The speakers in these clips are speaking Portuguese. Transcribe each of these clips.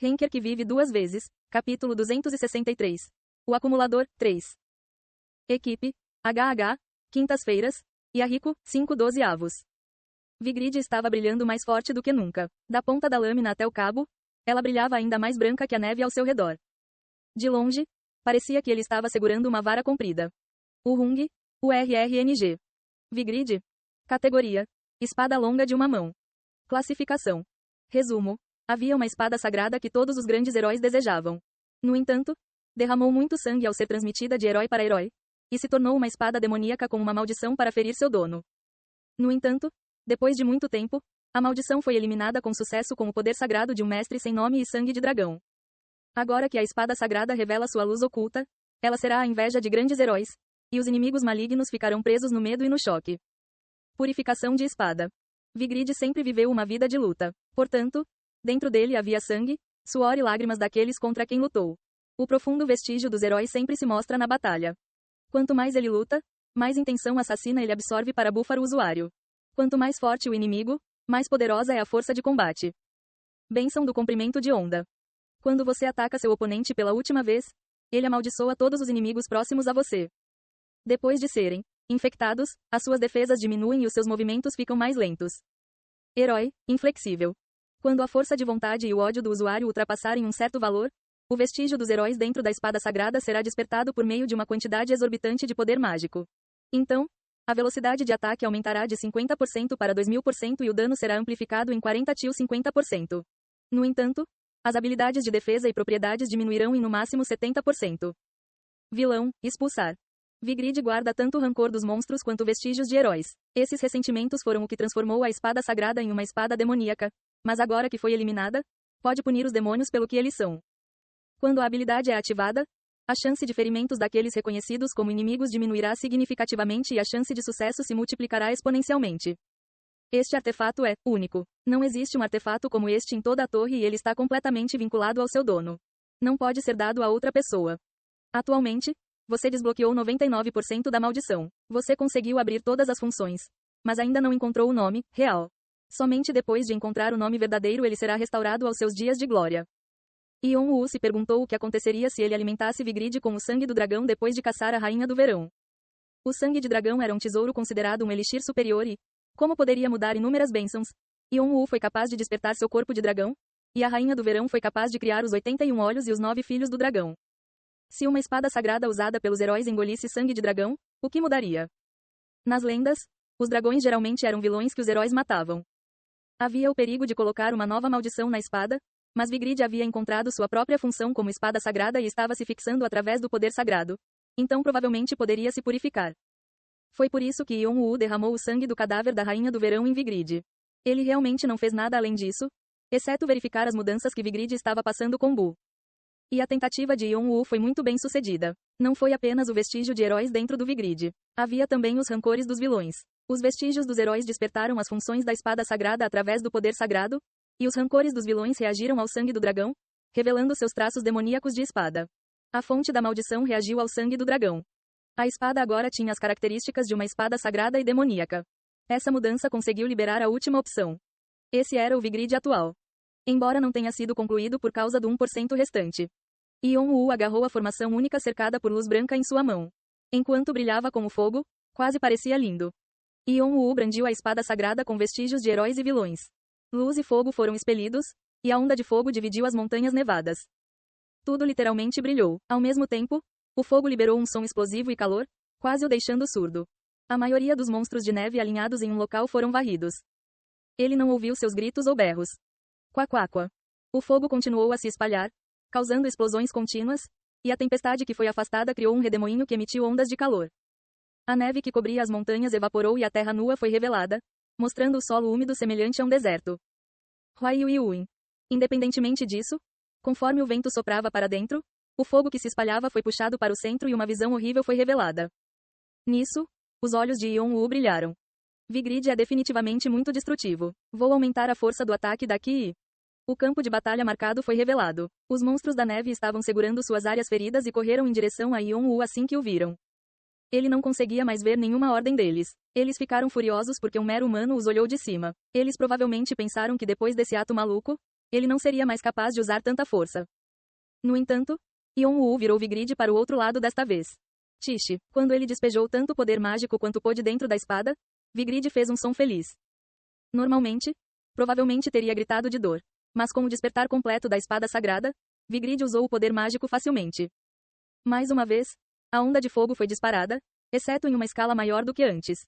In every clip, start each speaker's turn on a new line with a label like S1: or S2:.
S1: Henker que vive duas vezes. Capítulo 263. O acumulador, 3. Equipe, HH, quintas-feiras, Yahiko, 5/12 avos. Vigrid estava brilhando mais forte do que nunca. Da ponta da lâmina até o cabo, ela brilhava ainda mais branca que a neve ao seu redor. De longe, parecia que ele estava segurando uma vara comprida. O Rung, o RRNG. Vigrid. Categoria: espada longa de uma mão. Classificação. Resumo: havia uma espada sagrada que todos os grandes heróis desejavam. No entanto, derramou muito sangue ao ser transmitida de herói para herói, e se tornou uma espada demoníaca com uma maldição para ferir seu dono. No entanto, depois de muito tempo, a maldição foi eliminada com sucesso com o poder sagrado de um mestre sem nome e sangue de dragão. Agora que a espada sagrada revela sua luz oculta, ela será a inveja de grandes heróis, e os inimigos malignos ficarão presos no medo e no choque. Purificação de espada. Vigrid sempre viveu uma vida de luta. Portanto, dentro dele havia sangue, suor e lágrimas daqueles contra quem lutou. O profundo vestígio dos heróis sempre se mostra na batalha. Quanto mais ele luta, mais intenção assassina ele absorve para bufar o usuário. Quanto mais forte o inimigo, mais poderosa é a força de combate. Bênção do comprimento de onda. Quando você ataca seu oponente pela última vez, ele amaldiçoa todos os inimigos próximos a você. Depois de serem infectados, as suas defesas diminuem e os seus movimentos ficam mais lentos. Herói, inflexível. Quando a força de vontade e o ódio do usuário ultrapassarem um certo valor, o vestígio dos heróis dentro da espada sagrada será despertado por meio de uma quantidade exorbitante de poder mágico. Então, a velocidade de ataque aumentará de 50% para 2000% e o dano será amplificado em 40-50%. No entanto, as habilidades de defesa e propriedades diminuirão em no máximo 70%. Vilão, expulsar. Vigrid guarda tanto o rancor dos monstros quanto vestígios de heróis. Esses ressentimentos foram o que transformou a espada sagrada em uma espada demoníaca, mas agora que foi eliminada, pode punir os demônios pelo que eles são. Quando a habilidade é ativada, a chance de ferimentos daqueles reconhecidos como inimigos diminuirá significativamente e a chance de sucesso se multiplicará exponencialmente. Este artefato é único. Não existe um artefato como este em toda a torre e ele está completamente vinculado ao seu dono. Não pode ser dado a outra pessoa. Atualmente, você desbloqueou 99% da maldição. Você conseguiu abrir todas as funções, mas ainda não encontrou o nome real. Somente depois de encontrar o nome verdadeiro ele será restaurado aos seus dias de glória. Yeon-woo se perguntou o que aconteceria se ele alimentasse Vigrid com o sangue do dragão depois de caçar a Rainha do Verão. O sangue de dragão era um tesouro considerado um elixir superior e, como poderia mudar inúmeras bênçãos, Yeon-woo foi capaz de despertar seu corpo de dragão, e a Rainha do Verão foi capaz de criar os 81 olhos e os 9 filhos do dragão. Se uma espada sagrada usada pelos heróis engolisse sangue de dragão, o que mudaria? Nas lendas, os dragões geralmente eram vilões que os heróis matavam. Havia o perigo de colocar uma nova maldição na espada, mas Vigrid havia encontrado sua própria função como espada sagrada e estava se fixando através do poder sagrado. Então provavelmente poderia se purificar. Foi por isso que Yeon-woo derramou o sangue do cadáver da Rainha do Verão em Vigrid. Ele realmente não fez nada além disso, exceto verificar as mudanças que Vigrid estava passando com Bu. E a tentativa de Yeon-woo foi muito bem sucedida. Não foi apenas o vestígio de heróis dentro do Vigrid. Havia também os rancores dos vilões. Os vestígios dos heróis despertaram as funções da espada sagrada através do poder sagrado, e os rancores dos vilões reagiram ao sangue do dragão, revelando seus traços demoníacos de espada. A fonte da maldição reagiu ao sangue do dragão. A espada agora tinha as características de uma espada sagrada e demoníaca. Essa mudança conseguiu liberar a última opção. Esse era o Vigrid atual. Embora não tenha sido concluído por causa do 1% restante. Yeon-woo agarrou a formação única cercada por luz branca em sua mão. Enquanto brilhava como fogo, quase parecia lindo. Yeon-woo brandiu a espada sagrada com vestígios de heróis e vilões. Luz e fogo foram expelidos, e a onda de fogo dividiu as montanhas nevadas. Tudo literalmente brilhou. Ao mesmo tempo, o fogo liberou um som explosivo e calor, quase o deixando surdo. A maioria dos monstros de neve alinhados em um local foram varridos. Ele não ouviu seus gritos ou berros. Quá-quá-quá. O fogo continuou a se espalhar, causando explosões contínuas, e a tempestade que foi afastada criou um redemoinho que emitiu ondas de calor. A neve que cobria as montanhas evaporou e a terra nua foi revelada, mostrando o solo úmido semelhante a um deserto. Hwayuiuin. Independentemente disso, conforme o vento soprava para dentro, o fogo que se espalhava foi puxado para o centro e uma visão horrível foi revelada. Nisso, os olhos de Yeon-woo brilharam. Vigrid é definitivamente muito destrutivo. Vou aumentar a força do ataque daqui e... O campo de batalha marcado foi revelado. Os monstros da neve estavam segurando suas áreas feridas e correram em direção a Yeon-woo assim que o viram. Ele não conseguia mais ver nenhuma ordem deles. Eles ficaram furiosos porque um mero humano os olhou de cima. Eles provavelmente pensaram que depois desse ato maluco, ele não seria mais capaz de usar tanta força. No entanto, Yon-Woo virou Vigrid para o outro lado desta vez. Tish, quando ele despejou tanto poder mágico quanto pôde dentro da espada, Vigrid fez um som feliz. Normalmente, provavelmente teria gritado de dor. Mas com o despertar completo da espada sagrada, Vigrid usou o poder mágico facilmente. Mais uma vez, a onda de fogo foi disparada, exceto em uma escala maior do que antes.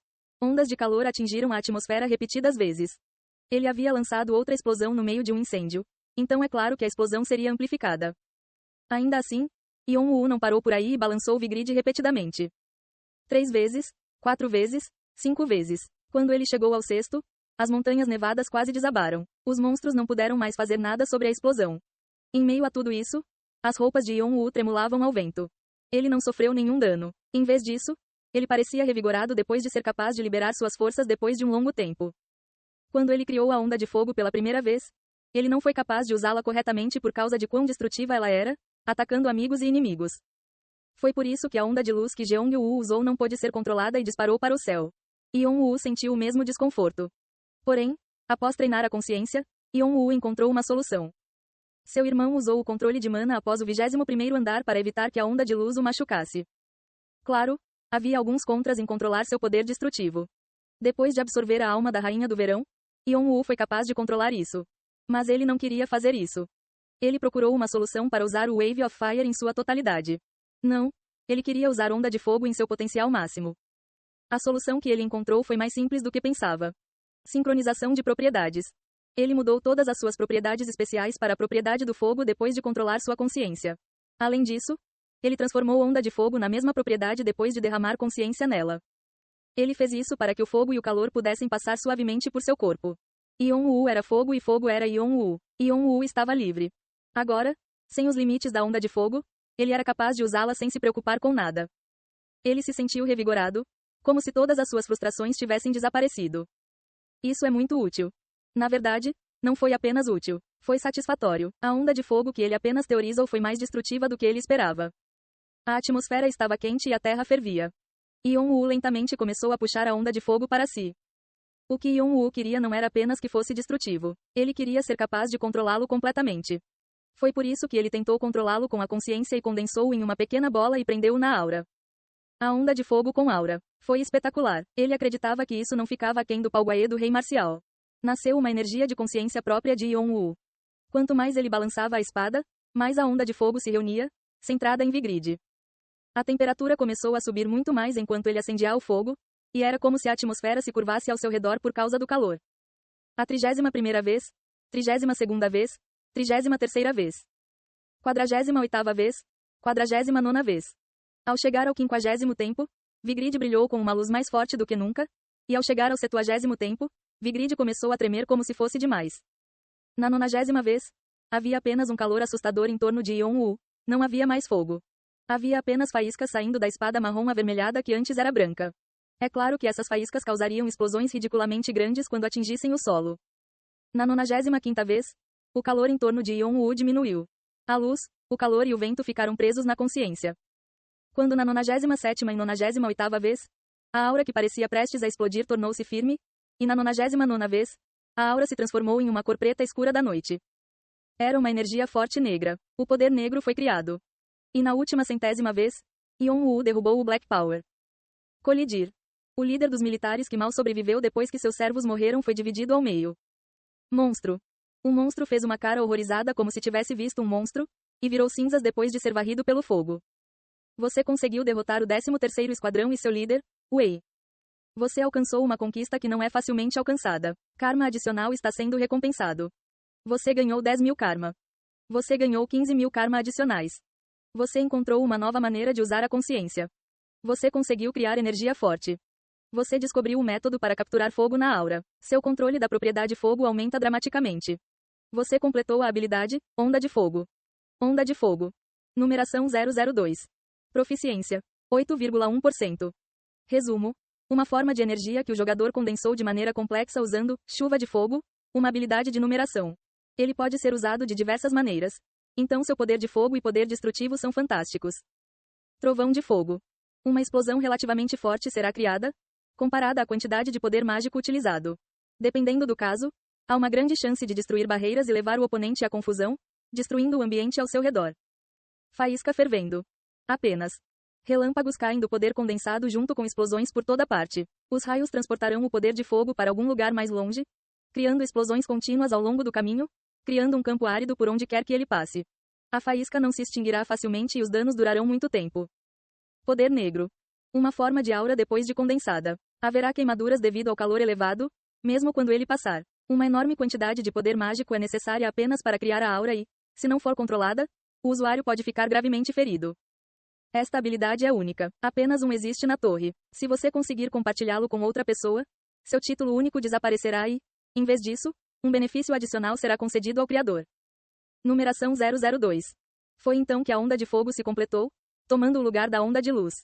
S1: Ondas de calor atingiram a atmosfera repetidas vezes. Ele havia lançado outra explosão no meio de um incêndio, então é claro que a explosão seria amplificada. Ainda assim, Yon-Woo não parou por aí e balançou Vigrid repetidamente. 3 vezes, 4 vezes, 5 vezes. Quando ele chegou ao sexto, as montanhas nevadas quase desabaram. Os monstros não puderam mais fazer nada sobre a explosão. Em meio a tudo isso, as roupas de Yon-Woo tremulavam ao vento. Ele não sofreu nenhum dano. Em vez disso, ele parecia revigorado depois de ser capaz de liberar suas forças depois de um longo tempo. Quando ele criou a onda de fogo pela primeira vez, ele não foi capaz de usá-la corretamente por causa de quão destrutiva ela era, atacando amigos e inimigos. Foi por isso que a onda de luz que Jeong-Woo usou não pôde ser controlada e disparou para o céu. Yon-Woo sentiu o mesmo desconforto. Porém, após treinar a consciência, Yon-Woo encontrou uma solução. Seu irmão usou o controle de mana após o 21º andar para evitar que a onda de luz o machucasse. Claro, havia alguns contras em controlar seu poder destrutivo. Depois de absorver a alma da Rainha do Verão, Yon-Woo foi capaz de controlar isso. Mas ele não queria fazer isso. Ele procurou uma solução para usar o Wave of Fire em sua totalidade. Não, ele queria usar onda de fogo em seu potencial máximo. A solução que ele encontrou foi mais simples do que pensava. Sincronização de propriedades. Ele mudou todas as suas propriedades especiais para a propriedade do fogo depois de controlar sua consciência. Além disso, ele transformou onda de fogo na mesma propriedade depois de derramar consciência nela. Ele fez isso para que o fogo e o calor pudessem passar suavemente por seu corpo. Yon-Woo era fogo e fogo era Yon-Woo. Yon-Woo estava livre. Agora, sem os limites da onda de fogo, ele era capaz de usá-la sem se preocupar com nada. Ele se sentiu revigorado, como se todas as suas frustrações tivessem desaparecido. Isso é muito útil. Na verdade, não foi apenas útil, foi satisfatório. A onda de fogo que ele apenas teorizou foi mais destrutiva do que ele esperava. A atmosfera estava quente e a terra fervia. Yon-Woo lentamente começou a puxar a onda de fogo para si. O que Yon-Woo queria não era apenas que fosse destrutivo. Ele queria ser capaz de controlá-lo completamente. Foi por isso que ele tentou controlá-lo com a consciência e condensou-o em uma pequena bola e prendeu-o na aura. A onda de fogo com aura. Foi espetacular. Ele acreditava que isso não ficava aquém do Palguaê do Rei Marcial. Nasceu uma energia de consciência própria de Yon-Woo. Quanto mais ele balançava a espada, mais a onda de fogo se reunia, centrada em Vigrid. A temperatura começou a subir muito mais enquanto ele acendia o fogo, e era como se a atmosfera se curvasse ao seu redor por causa do calor. A 31ª vez, 32ª vez, 33ª vez, 48ª vez, 49ª vez. Ao chegar ao 50º tempo, Vigrid brilhou com uma luz mais forte do que nunca, e ao chegar ao 70º tempo, Vigrid começou a tremer como se fosse demais. Na 90ª vez, havia apenas um calor assustador em torno de Yon-Woo, não havia mais fogo. Havia apenas faíscas saindo da espada marrom avermelhada que antes era branca. É claro que essas faíscas causariam explosões ridiculamente grandes quando atingissem o solo. Na 95ª vez, o calor em torno de Yon-Woo diminuiu. A luz, o calor e o vento ficaram presos na consciência. Quando na 97ª e 98ª vez, a aura que parecia prestes a explodir tornou-se firme, e na 99ª vez, a aura se transformou em uma cor preta escura da noite. Era uma energia forte negra. O poder negro foi criado. E na última 100ª vez, Yon-Woo derrubou o Black Power. Colidir. O líder dos militares que mal sobreviveu depois que seus servos morreram foi dividido ao meio. Monstro. O monstro fez uma cara horrorizada como se tivesse visto um monstro, e virou cinzas depois de ser varrido pelo fogo. Você conseguiu derrotar o 13º Esquadrão e seu líder, Wei. Você alcançou uma conquista que não é facilmente alcançada. Karma adicional está sendo recompensado. Você ganhou 10.000 karma. Você ganhou 15.000 karma adicionais. Você encontrou uma nova maneira de usar a consciência. Você conseguiu criar energia forte. Você descobriu um método para capturar fogo na aura. Seu controle da propriedade fogo aumenta dramaticamente. Você completou a habilidade, Onda de Fogo. Onda de Fogo. Numeração 002. Proficiência. 8,1%. Resumo. Uma forma de energia que o jogador condensou de maneira complexa usando Chuva de Fogo, uma habilidade de numeração. Ele pode ser usado de diversas maneiras. Então seu poder de fogo e poder destrutivo são fantásticos. Trovão de Fogo. Uma explosão relativamente forte será criada, comparada à quantidade de poder mágico utilizado. Dependendo do caso, Há uma grande chance de destruir barreiras e levar o oponente à confusão, destruindo o ambiente ao seu redor. Faísca fervendo. Apenas. Relâmpagos caem do poder condensado junto com explosões por toda parte. Os raios transportarão o poder de fogo para algum lugar mais longe, criando explosões contínuas ao longo do caminho, criando um campo árido por onde quer que ele passe. A faísca não se extinguirá facilmente e os danos durarão muito tempo. Poder negro. Uma forma de aura depois de condensada. Haverá queimaduras devido ao calor elevado, mesmo quando ele passar. Uma enorme quantidade de poder mágico é necessária apenas para criar a aura e, se não for controlada, o usuário pode ficar gravemente ferido. Esta habilidade é única. Apenas um existe na torre. Se você conseguir compartilhá-lo com outra pessoa, seu título único desaparecerá e, em vez disso, um benefício adicional será concedido ao criador. Numeração 002. Foi então que a onda de fogo se completou, tomando o lugar da onda de luz.